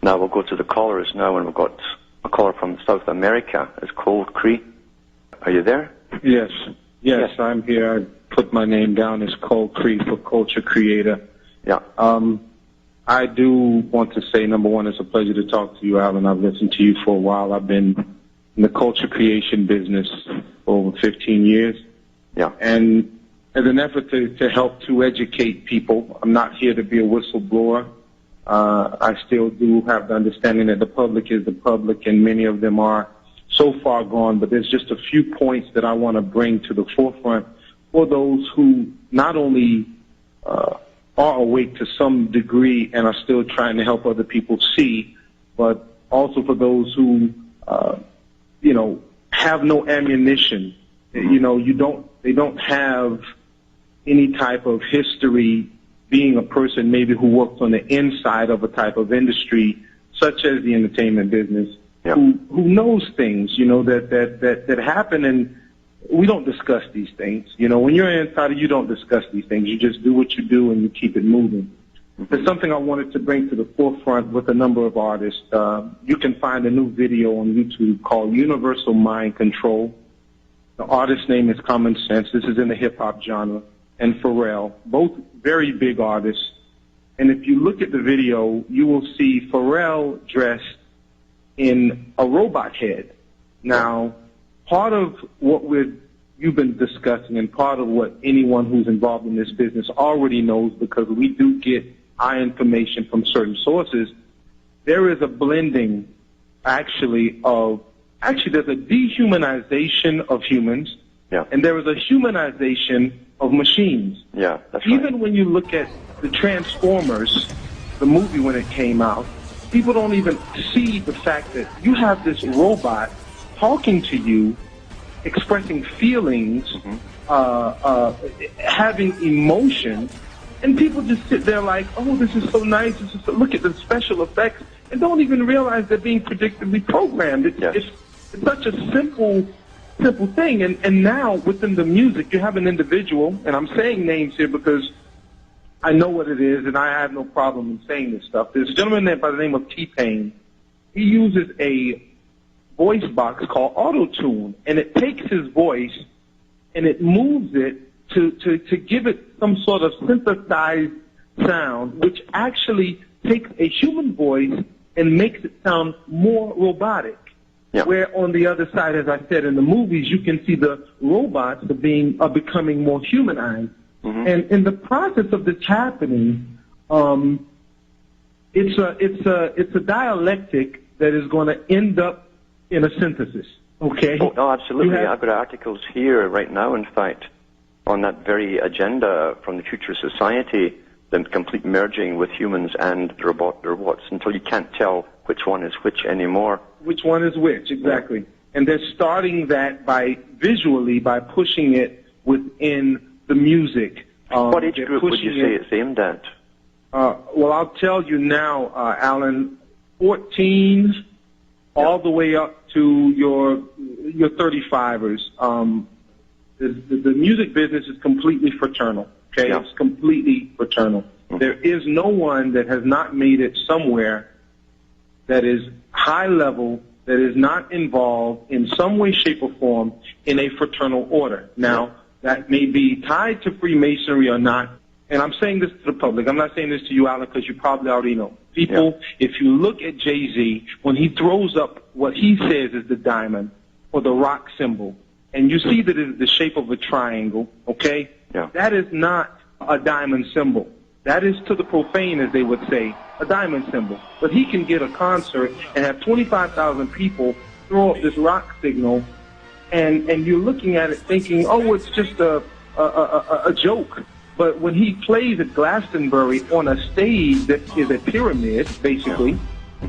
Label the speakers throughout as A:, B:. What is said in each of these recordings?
A: Now we'll go to the callers now, and we've got a caller from South America. It's Cold Cree. Are you there?
B: Yes, I'm here. I put my name down as Cold Cree for Culture Creator.
A: Yeah.
B: I do want to say, number one, it's a pleasure to talk to you, Alan. I've listened to you for a while. I've been in the culture creation business for over 15 years.
A: Yeah.
B: And as an effort to help to educate people, I'm not here to be a whistleblower. I still do have the understanding that the public is the public, and many of them are so far gone, but there's just a few points that I want to bring to the forefront for those who not only are awake to some degree and are still trying to help other people see, but also for those who, have no ammunition. They don't have any type of history being a person maybe who worked on the inside of a type of industry, such as the entertainment business,
A: yeah.
B: who knows things, that happen, and we don't discuss these things. When you're an insider, you don't discuss these things. You just do what you do and you keep it moving. There's something I wanted to bring to the forefront with a number of artists. You can find a new video on YouTube called Universal Mind Control. The artist's name is Common Sense. This is in the hip-hop genre. And Pharrell, both very big artists. And if you look at the video, you will see Pharrell dressed in a robot head. Now, part of what you've been discussing, and part of what anyone who's involved in this business already knows, because we do get our information from certain sources, there is a blending, there's a dehumanization of humans,
A: yeah.
B: and there is a humanization of machines.
A: Yeah, that's
B: Even
A: right.
B: when you look at the Transformers, the movie when it came out, people don't even see the fact that you have this robot talking to you, expressing feelings, having emotion, and people just sit there like, oh, this is so nice. Look at the special effects, and don't even realize they're being predictably programmed. It's such a simple thing. And now within the music, you have an individual, and I'm saying names here because I know what it is, and I have no problem in saying this stuff. There's a gentleman there by the name of T-Pain. He uses a voice box called Auto-Tune, and it takes his voice and it moves it to give it some sort of synthesized sound, which actually takes a human voice and makes it sound more robotic. Yeah. Where on the other side, as I said in the movies, you can see the robots are becoming more humanized. And in the process of this happening, it's a dialectic that is going to end up in a synthesis. Okay?
A: Oh, no, absolutely. I've got articles here right now, in fact, on that very agenda from the future society, the complete merging with humans and the robots, until you can't tell which one is which anymore.
B: Which one is which, exactly. Yeah. And they're starting that by pushing it within the music.
A: What age group would you say it's aimed at?
B: Well, I'll tell you now, Alan, 14 all the way up to your 35ers. The music business is completely fraternal. Okay, yeah. It's completely fraternal. There is no one that has not made it somewhere that is high level, that is not involved in some way, shape, or form in a fraternal order. Now, that may be tied to Freemasonry or not, and I'm saying this to the public. I'm not saying this to you, Alan, because you probably already know. People, if you look at Jay-Z, when he throws up what he says is the diamond or the rock symbol, and you see that it is the shape of a triangle, okay? Yeah. That is not a diamond symbol. That is, to the profane, as they would say, a diamond symbol. But he can get a concert and have 25,000 people throw up this rock signal, and you're looking at it thinking, oh, it's just a joke. But when he plays at Glastonbury on a stage that is a pyramid, basically,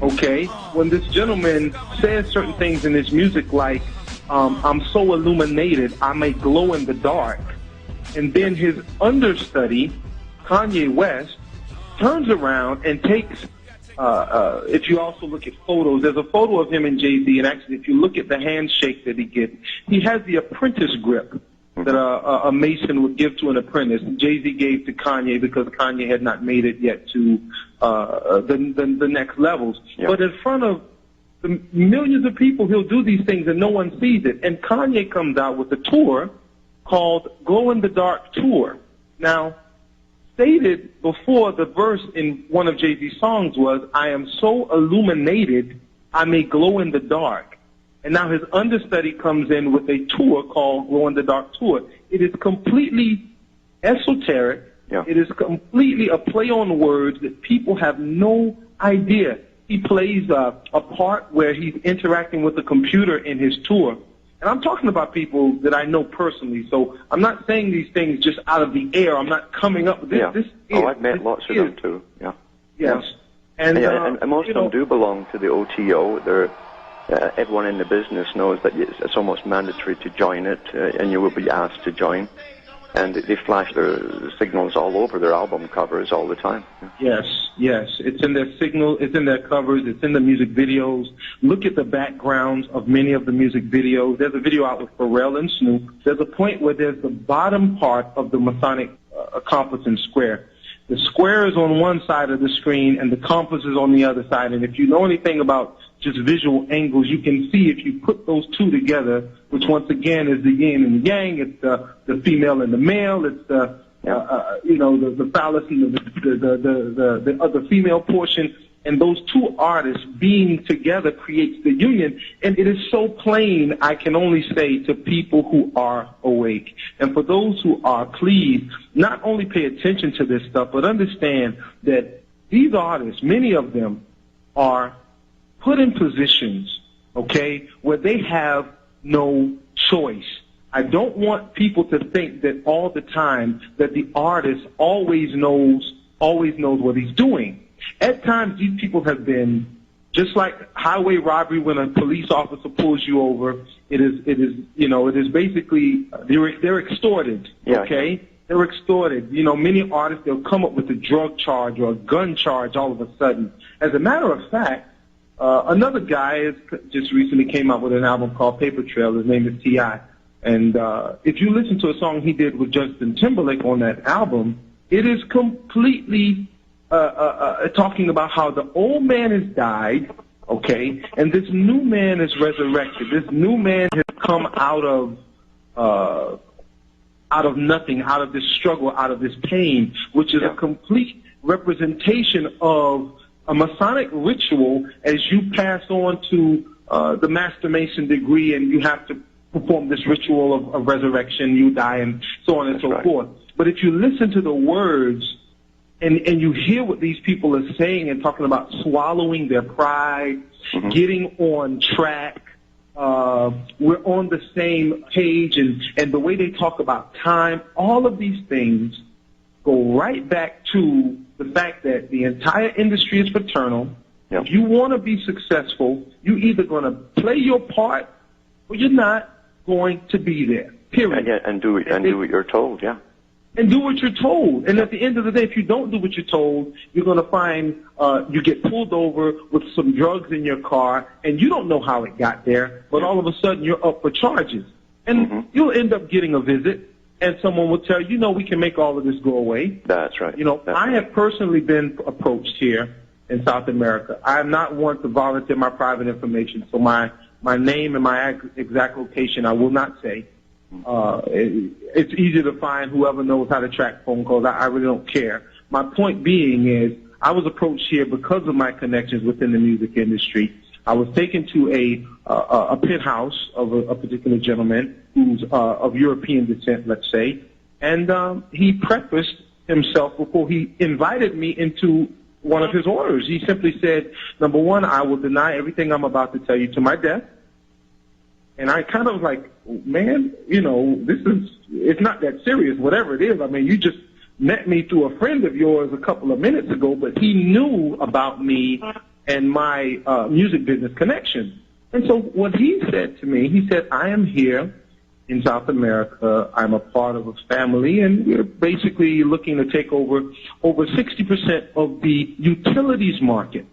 B: okay, when this gentleman says certain things in his music like, I'm so illuminated, I may glow in the dark, and then his understudy, Kanye West, turns around and takes, if you also look at photos, there's a photo of him and Jay-Z, and actually if you look at the handshake that he gets, he has the apprentice grip. that a mason would give to an apprentice. Jay-Z gave to Kanye because Kanye had not made it yet to the next levels.
A: Yeah.
B: But in front of the millions of people, he'll do these things and no one sees it. And Kanye comes out with a tour called Glow in the Dark Tour. Now, stated before the verse in one of Jay-Z's songs was, I am so illuminated, I may glow in the dark. And now his understudy comes in with a tour called Glow in the Dark Tour. It is completely esoteric.
A: Yeah.
B: It is completely a play on words that people have no idea. He plays a part where he's interacting with the computer in his tour. And I'm talking about people that I know personally, so I'm not saying these things just out of the air. I'm not coming up with this.
A: Yeah.
B: This
A: I've met lots of them too. Yeah.
B: Yes.
A: And most of them do belong to the OTO. They're everyone in the business knows that it's almost mandatory to join it, and you will be asked to join. And they flash their signals all over their album covers all the time.
B: Yes, yes. It's in their signal, it's in their covers, it's in the music videos. Look at the backgrounds of many of the music videos. There's a video out with Pharrell and Snoop. There's a point where there's the bottom part of the Masonic compass and square. The square is on one side of the screen and the compass is on the other side. And if you know anything about just visual angles, you can see if you put those two together, which once again is the yin and the yang, it's the female and the male, it's the phallus and the other female portion, and those two artists being together creates the union. And it is so plain, I can only say to people who are awake. And for those who are, please, not only pay attention to this stuff, but understand that these artists, many of them, are put in positions, okay, where they have no choice. I don't want people to think that all the time that the artist always knows what he's doing. At times, these people have been, just like highway robbery when a police officer pulls you over, it is basically, they're extorted, okay? Yeah. They're extorted. You know, many artists, they'll come up with a drug charge or a gun charge all of a sudden. As a matter of fact, another guy just recently came out with an album called Paper Trail. His name is T.I. And if you listen to a song he did with Justin Timberlake on that album, it is completely talking about how the old man has died, okay, and this new man is resurrected. This new man has come out of nothing, out of this struggle, out of this pain, which is a complete representation of a Masonic ritual as you pass on to the Master Mason degree and you have to perform this ritual of resurrection, you die, and so on and so forth. But if you listen to the words and you hear what these people are saying and talking about swallowing their pride, getting on track, we're on the same page, and the way they talk about time, all of these things go right back to the fact that the entire industry is fraternal. Yep. If you want to be successful, you're either going to play your part or you're not going to be there, period.
A: And do what you're told, yeah.
B: And do what you're told. And at the end of the day, if you don't do what you're told, you're going to find you get pulled over with some drugs in your car, and you don't know how it got there, but all of a sudden you're up for charges. And you'll end up getting a visit, and someone will tell you, we can make all of this go away.
A: That's right.
B: I have personally been approached here in South America. I am not one to volunteer my private information, so my name and my exact location I will not say. It's easy to find whoever knows how to track phone calls. I really don't care. My point being is I was approached here because of my connections within the music industry. I was taken to a penthouse of a particular gentleman who's of European descent, let's say, and he prefaced himself before he invited me into one of his orders. He simply said, number one, I will deny everything I'm about to tell you to my death. And I kind of was like, man, it's not that serious, whatever it is. I mean, you just met me through a friend of yours a couple of minutes ago, but he knew about me and my music business connection. And so what he said to me, he said, I am here in South America. I'm a part of a family, and we're basically looking to take over 60% of the utilities market.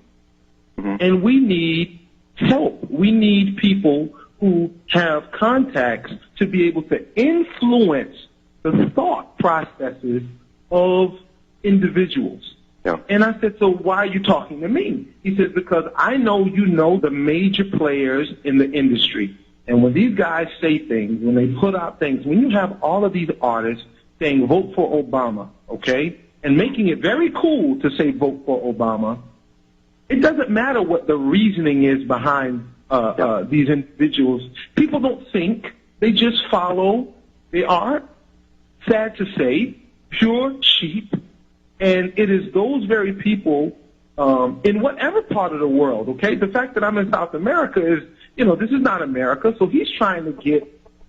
B: And we need help. We need people who have contacts to be able to influence the thought processes of individuals.
A: Yeah.
B: And I said, so why are you talking to me? He says, because I know you know the major players in the industry. And when these guys say things, when they put out things, when you have all of these artists saying vote for Obama, okay, and making it very cool to say vote for Obama, it doesn't matter what the reasoning is behind these individuals. People don't think. They just follow. They are, sad to say, pure sheep. And it is those very people in whatever part of the world, okay? The fact that I'm in South America is, this is not America, so he's trying to get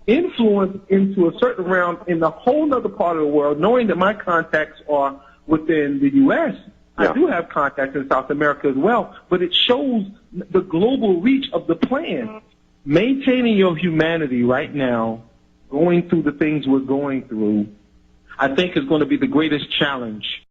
B: influence into a certain realm in the whole other part of the world, knowing that my contacts are within the U.S.
A: Yeah.
B: I do have contacts in South America as well, but it shows the global reach of the plan. Maintaining your humanity right now, going through the things we're going through, I think is going to be the greatest challenge